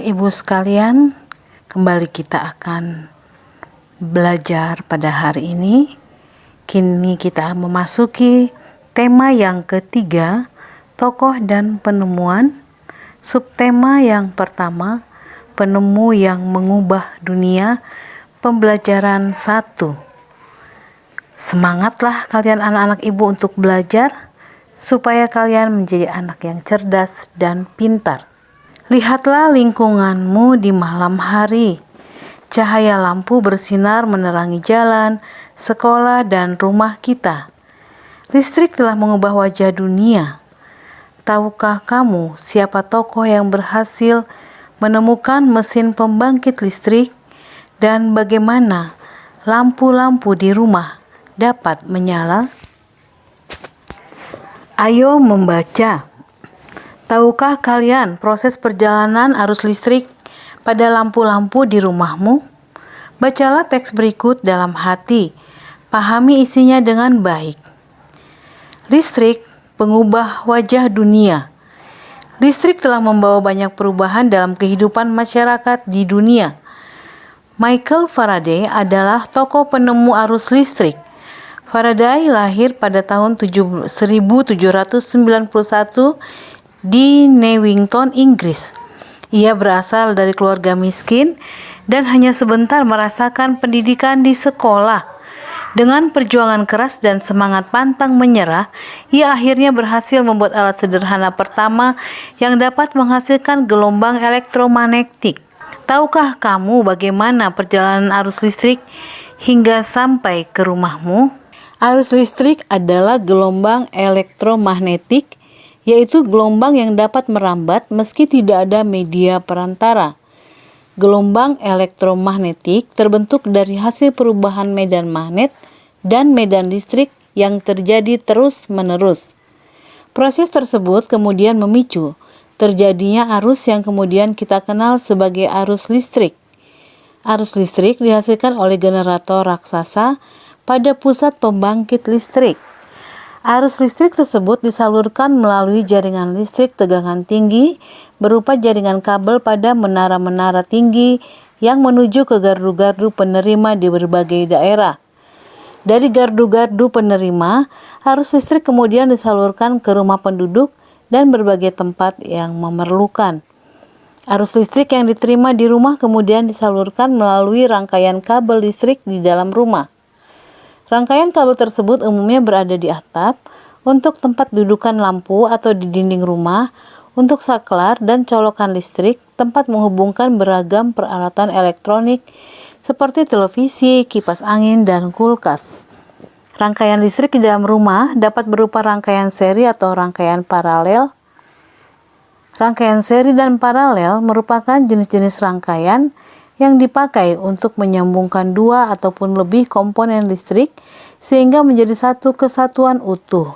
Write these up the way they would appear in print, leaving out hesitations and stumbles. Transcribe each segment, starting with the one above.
ibu sekalian, kembali kita akan belajar pada hari ini. Kini kita memasuki tema yang ketiga, tokoh dan penemuan. Subtema yang pertama, penemu yang mengubah dunia, pembelajaran 1. Semangatlah kalian anak-anak ibu untuk belajar, supaya kalian menjadi anak yang cerdas dan pintar. Lihatlah lingkunganmu di malam hari. Cahaya lampu bersinar menerangi jalan, sekolah, dan rumah kita. Listrik telah mengubah wajah dunia. Tahukah kamu siapa tokoh yang berhasil menemukan mesin pembangkit listrik dan bagaimana lampu-lampu di rumah dapat menyala? Ayo membaca. Tahukah kalian proses perjalanan arus listrik pada lampu-lampu di rumahmu? Bacalah teks berikut dalam hati. Pahami isinya dengan baik. Listrik, pengubah wajah dunia. Listrik telah membawa banyak perubahan dalam kehidupan masyarakat di dunia. Michael Faraday adalah tokoh penemu arus listrik. Faraday lahir pada tahun 1791 di Newington, Inggris. Ia berasal dari keluarga miskin dan hanya sebentar merasakan pendidikan di sekolah. Dengan perjuangan keras dan semangat pantang menyerah, ia akhirnya berhasil membuat alat sederhana pertama yang dapat menghasilkan gelombang elektromagnetik. Tahukah kamu bagaimana perjalanan arus listrik hingga sampai ke rumahmu? Arus listrik adalah gelombang elektromagnetik, yaitu gelombang yang dapat merambat meski tidak ada media perantara. Gelombang elektromagnetik terbentuk dari hasil perubahan medan magnet dan medan listrik yang terjadi terus-menerus. Proses tersebut kemudian memicu terjadinya arus yang kemudian kita kenal sebagai arus listrik. Arus listrik dihasilkan oleh generator raksasa pada pusat pembangkit listrik. Arus listrik tersebut disalurkan melalui jaringan listrik tegangan tinggi berupa jaringan kabel pada menara-menara tinggi yang menuju ke gardu-gardu penerima di berbagai daerah. Dari gardu-gardu penerima, arus listrik kemudian disalurkan ke rumah penduduk dan berbagai tempat yang memerlukan. Arus listrik yang diterima di rumah kemudian disalurkan melalui rangkaian kabel listrik di dalam rumah. Rangkaian kabel tersebut umumnya berada di atap, untuk tempat dudukan lampu atau di dinding rumah, untuk saklar dan colokan listrik, tempat menghubungkan beragam peralatan elektronik seperti televisi, kipas angin, dan kulkas. Rangkaian listrik di dalam rumah dapat berupa rangkaian seri atau rangkaian paralel. Rangkaian seri dan paralel merupakan jenis-jenis rangkaian yang dipakai untuk menyambungkan dua ataupun lebih komponen listrik sehingga menjadi satu kesatuan utuh.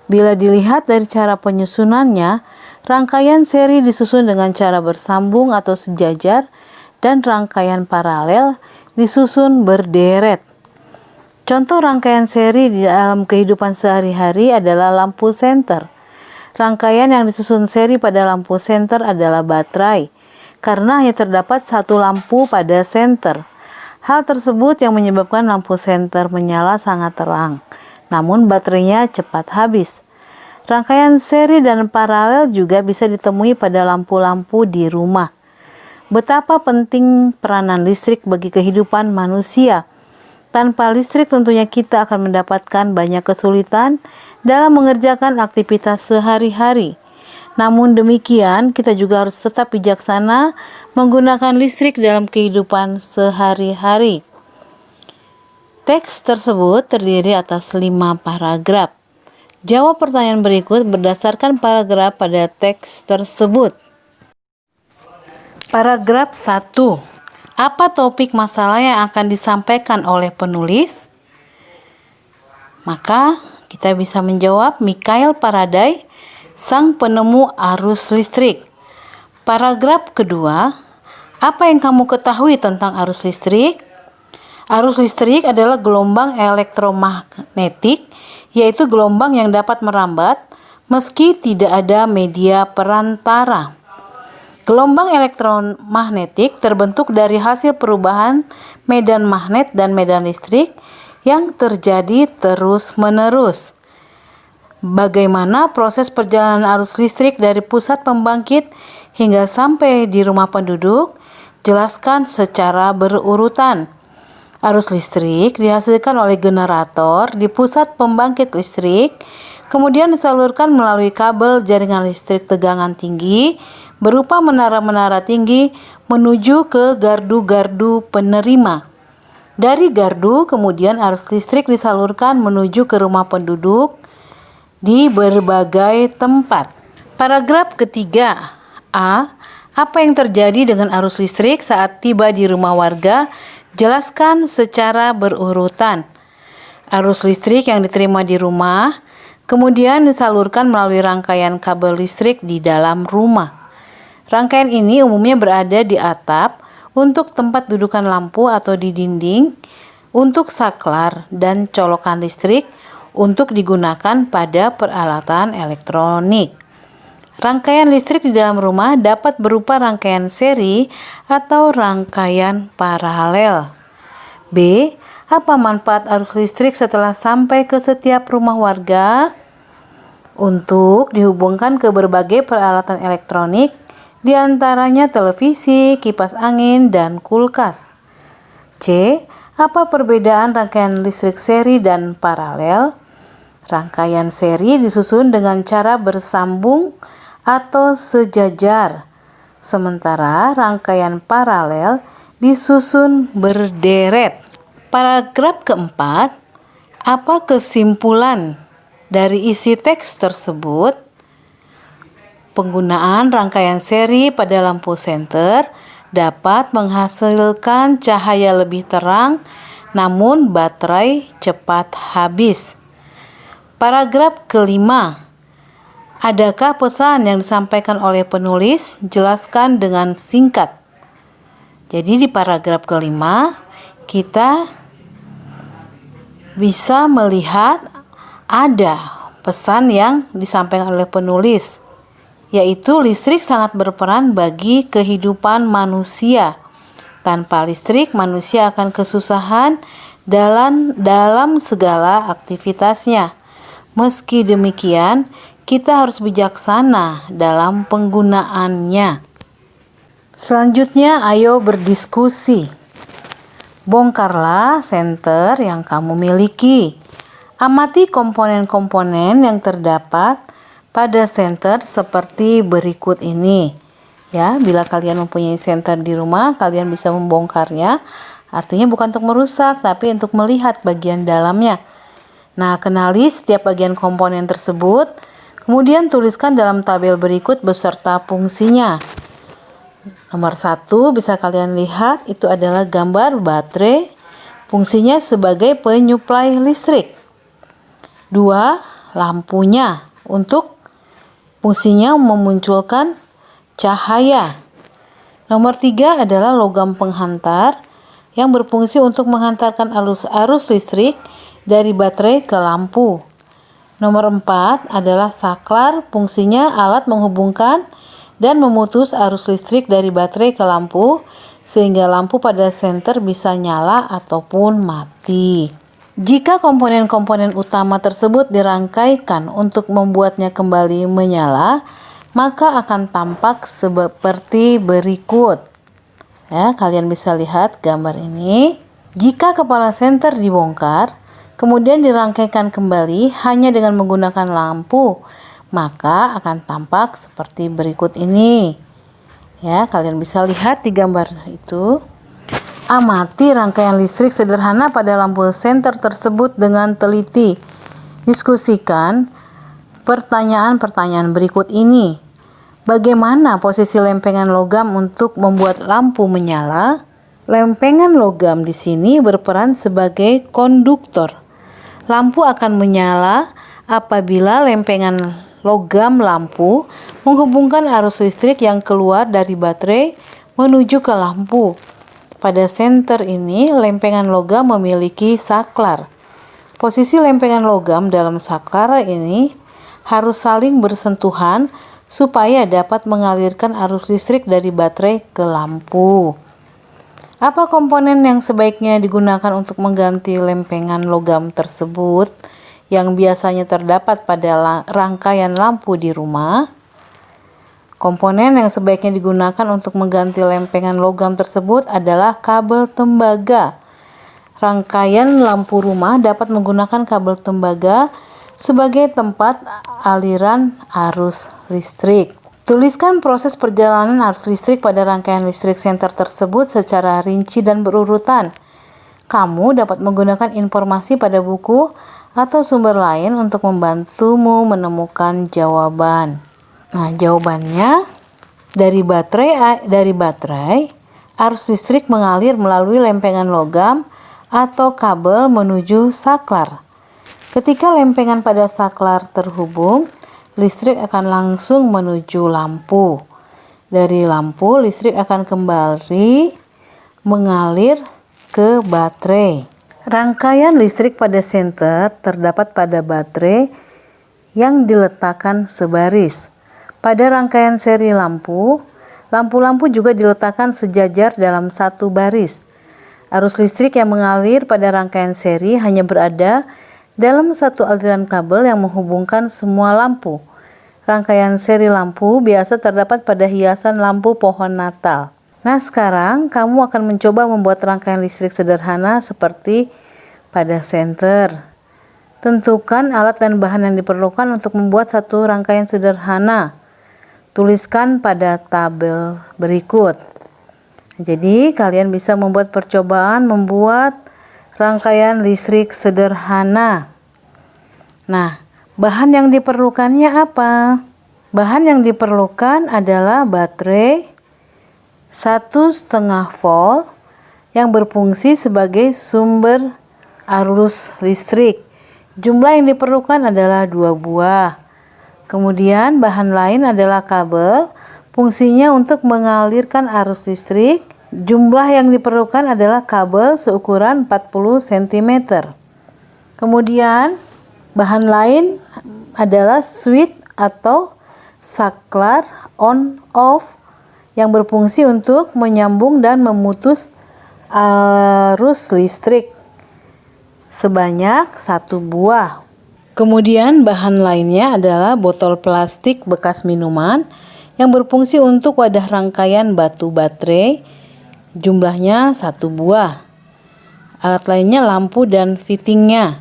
Bila dilihat dari cara penyusunannya, rangkaian seri disusun dengan cara bersambung atau sejajar dan rangkaian paralel disusun berderet. Contoh rangkaian seri di dalam kehidupan sehari-hari adalah lampu senter. Rangkaian yang disusun seri pada lampu senter adalah baterai, karena hanya terdapat satu lampu pada senter. Hal tersebut yang menyebabkan lampu senter menyala sangat terang, namun baterainya cepat habis. Rangkaian seri dan paralel juga bisa ditemui pada lampu-lampu di rumah. Betapa penting peranan listrik bagi kehidupan manusia. Tanpa listrik tentunya kita akan mendapatkan banyak kesulitan dalam mengerjakan aktivitas sehari-hari. Namun demikian, kita juga harus tetap bijaksana menggunakan listrik dalam kehidupan sehari-hari. Teks tersebut terdiri atas 5 paragraf. Jawab pertanyaan berikut berdasarkan paragraf pada teks tersebut. Paragraf 1. Apa topik masalah yang akan disampaikan oleh penulis? Maka kita bisa menjawab Michael Faraday, sang penemu arus listrik. Paragraf kedua, apa yang kamu ketahui tentang arus listrik? Arus listrik adalah gelombang elektromagnetik, yaitu gelombang yang dapat merambat meski tidak ada media perantara. Gelombang elektromagnetik terbentuk dari hasil perubahan medan magnet dan medan listrik yang terjadi terus-menerus. Bagaimana proses perjalanan arus listrik dari pusat pembangkit hingga sampai di rumah penduduk? Jelaskan secara berurutan. Arus listrik dihasilkan oleh generator di pusat pembangkit listrik, kemudian disalurkan melalui kabel jaringan listrik tegangan tinggi berupa menara-menara tinggi menuju ke gardu-gardu penerima. Dari gardu, kemudian arus listrik disalurkan menuju ke rumah penduduk di berbagai tempat. Paragraf ketiga. A. Apa yang terjadi dengan arus listrik saat tiba di rumah warga? Jelaskan secara berurutan. Arus listrik yang diterima di rumah kemudian disalurkan melalui rangkaian kabel listrik di dalam rumah. Rangkaian ini umumnya berada di atap untuk tempat dudukan lampu atau di dinding untuk saklar dan colokan listrik untuk digunakan pada peralatan elektronik. Rangkaian listrik di dalam rumah dapat berupa rangkaian seri atau rangkaian paralel. B. Apa manfaat arus listrik setelah sampai ke setiap rumah warga? Untuk dihubungkan ke berbagai peralatan elektronik, di antaranya televisi, kipas angin, dan kulkas. C. Apa perbedaan rangkaian listrik seri dan paralel? Rangkaian seri disusun dengan cara bersambung atau sejajar, sementara rangkaian paralel disusun berderet. Paragraf keempat, apa kesimpulan dari isi teks tersebut? Penggunaan rangkaian seri pada lampu senter dapat menghasilkan cahaya lebih terang, namun baterai cepat habis. Paragraf kelima, adakah pesan yang disampaikan oleh penulis? Jelaskan dengan singkat. Jadi di paragraf kelima kita bisa melihat ada pesan yang disampaikan oleh penulis, yaitu listrik sangat berperan bagi kehidupan manusia. Tanpa listrik, manusia akan kesusahan dalam segala aktivitasnya. Meski demikian, kita harus bijaksana dalam penggunaannya. Selanjutnya, ayo berdiskusi. Bongkarlah senter yang kamu miliki. Amati komponen-komponen yang terdapat pada senter seperti berikut ini. Ya, bila kalian mempunyai senter di rumah, kalian bisa membongkarnya. Artinya bukan untuk merusak, tapi untuk melihat bagian dalamnya. Nah, kenali setiap bagian komponen tersebut, kemudian tuliskan dalam tabel berikut beserta fungsinya. Nomor 1 bisa kalian lihat itu adalah gambar baterai, fungsinya sebagai penyuplai listrik. 2, lampunya untuk fungsinya memunculkan cahaya. Nomor 3 adalah logam penghantar yang berfungsi untuk menghantarkan arus listrik dari baterai ke lampu. Nomor 4 adalah saklar, fungsinya alat menghubungkan dan memutus arus listrik dari baterai ke lampu sehingga lampu pada senter bisa nyala ataupun mati. Jika komponen-komponen utama tersebut dirangkaikan untuk membuatnya kembali menyala, maka akan tampak seperti berikut. Ya, kalian bisa lihat gambar ini. Jika kepala senter dibongkar, kemudian dirangkaikan kembali hanya dengan menggunakan lampu, maka akan tampak seperti berikut ini. Ya, kalian bisa lihat di gambar itu. Amati rangkaian listrik sederhana pada lampu senter tersebut dengan teliti. Diskusikan pertanyaan-pertanyaan berikut ini. Bagaimana posisi lempengan logam untuk membuat lampu menyala? Lempengan logam di sini berperan sebagai konduktor. Lampu akan menyala apabila lempengan logam lampu menghubungkan arus listrik yang keluar dari baterai menuju ke lampu. Pada senter ini, lempengan logam memiliki saklar. Posisi lempengan logam dalam saklar ini harus saling bersentuhan supaya dapat mengalirkan arus listrik dari baterai ke lampu. Apa komponen yang sebaiknya digunakan untuk mengganti lempengan logam tersebut yang biasanya terdapat pada rangkaian lampu di rumah? Komponen yang sebaiknya digunakan untuk mengganti lempengan logam tersebut adalah kabel tembaga. Rangkaian lampu rumah dapat menggunakan kabel tembaga sebagai tempat aliran arus listrik. Tuliskan proses perjalanan arus listrik pada rangkaian listrik senter tersebut secara rinci dan berurutan. Kamu dapat menggunakan informasi pada buku atau sumber lain untuk membantumu menemukan jawaban. Nah, jawabannya dari baterai, arus listrik mengalir melalui lempengan logam atau kabel menuju saklar. Ketika lempengan pada saklar terhubung, listrik akan langsung menuju lampu. Dari lampu, listrik akan kembali mengalir ke baterai. Rangkaian listrik pada senter terdapat pada baterai yang diletakkan sebaris. Pada rangkaian seri lampu-lampu juga diletakkan sejajar dalam satu baris. Arus listrik yang mengalir pada rangkaian seri hanya berada dalam satu aliran kabel yang menghubungkan semua lampu. Rangkaian seri lampu biasa terdapat pada hiasan lampu pohon Natal. Nah, sekarang kamu akan mencoba membuat rangkaian listrik sederhana seperti pada senter. Tentukan alat dan bahan yang diperlukan untuk membuat satu rangkaian sederhana. Tuliskan pada tabel berikut. Jadi, kalian bisa membuat percobaan membuat rangkaian listrik sederhana. Nah, bahan yang diperlukannya apa? Bahan yang diperlukan adalah baterai 1,5 volt yang berfungsi sebagai sumber arus listrik. Jumlah yang diperlukan adalah 2 buah. Kemudian bahan lain adalah kabel, fungsinya untuk mengalirkan arus listrik. Jumlah yang diperlukan adalah kabel seukuran 40 cm. Kemudian bahan lain adalah switch atau saklar on-off yang berfungsi untuk menyambung dan memutus arus listrik sebanyak 1 buah. Kemudian bahan lainnya adalah botol plastik bekas minuman yang berfungsi untuk wadah rangkaian batu baterai, jumlahnya 1 buah. Alat lainnya lampu dan fittingnya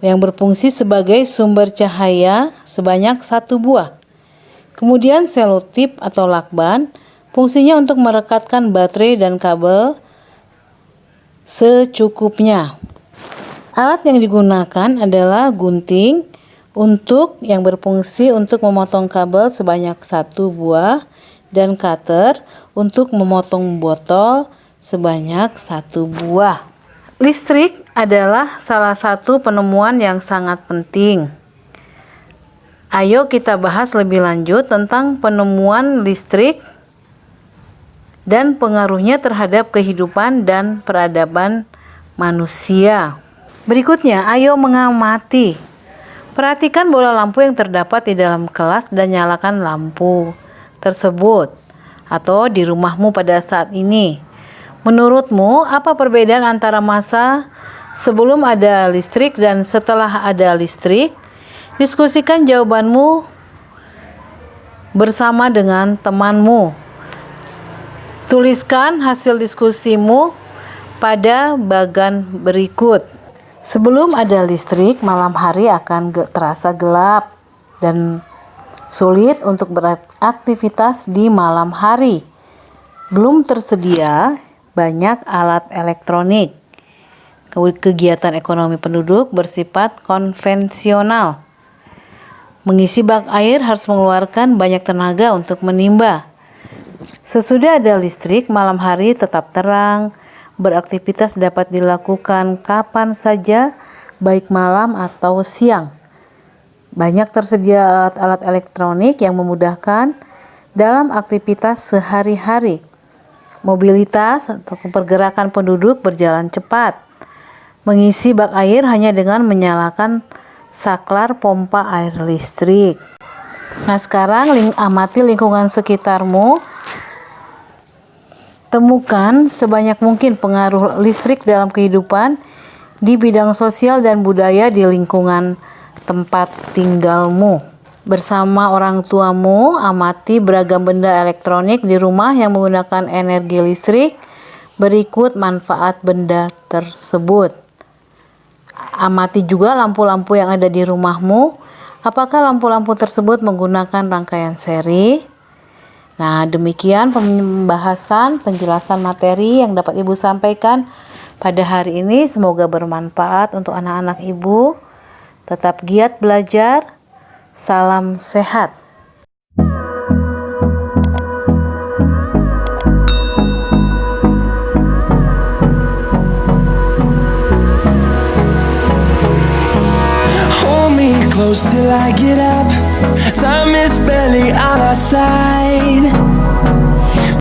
yang berfungsi sebagai sumber cahaya sebanyak 1 buah. Kemudian selotip atau lakban, fungsinya untuk merekatkan baterai dan kabel secukupnya. Alat yang digunakan adalah gunting yang berfungsi untuk memotong kabel sebanyak 1 buah dan cutter untuk memotong botol sebanyak 1 buah. Listrik adalah salah satu penemuan yang sangat penting. Ayo kita bahas lebih lanjut tentang penemuan listrik dan pengaruhnya terhadap kehidupan dan peradaban manusia. Berikutnya, ayo mengamati. Perhatikan bola lampu yang terdapat di dalam kelas dan nyalakan lampu tersebut atau di rumahmu pada saat ini. Menurutmu, apa perbedaan antara masa sebelum ada listrik dan setelah ada listrik? Diskusikan jawabanmu bersama dengan temanmu. Tuliskan hasil diskusimu pada bagan berikut. Sebelum ada listrik, malam hari akan terasa gelap dan sulit untuk beraktivitas di malam hari. Belum tersedia banyak alat elektronik. Kegiatan ekonomi penduduk bersifat konvensional. Mengisi bak air harus mengeluarkan banyak tenaga untuk menimba. Sesudah ada listrik, malam hari tetap terang. Beraktivitas dapat dilakukan kapan saja, baik malam atau siang. Banyak tersedia alat-alat elektronik yang memudahkan dalam aktivitas sehari-hari. Mobilitas atau pergerakan penduduk berjalan cepat. Mengisi bak air hanya dengan menyalakan saklar pompa air listrik. Nah, sekarang amati lingkungan sekitarmu. Temukan sebanyak mungkin pengaruh listrik dalam kehidupan di bidang sosial dan budaya di lingkungan tempat tinggalmu. Bersama orang tuamu, amati beragam benda elektronik di rumah yang menggunakan energi listrik. Berikut manfaat benda tersebut. Amati juga lampu-lampu yang ada di rumahmu. Apakah lampu-lampu tersebut menggunakan rangkaian seri? Nah, demikian pembahasan penjelasan materi yang dapat Ibu sampaikan pada hari ini. Semoga bermanfaat untuk anak-anak Ibu. Tetap giat belajar. Salam sehat. Hold me close till I get up. Time is barely on our side.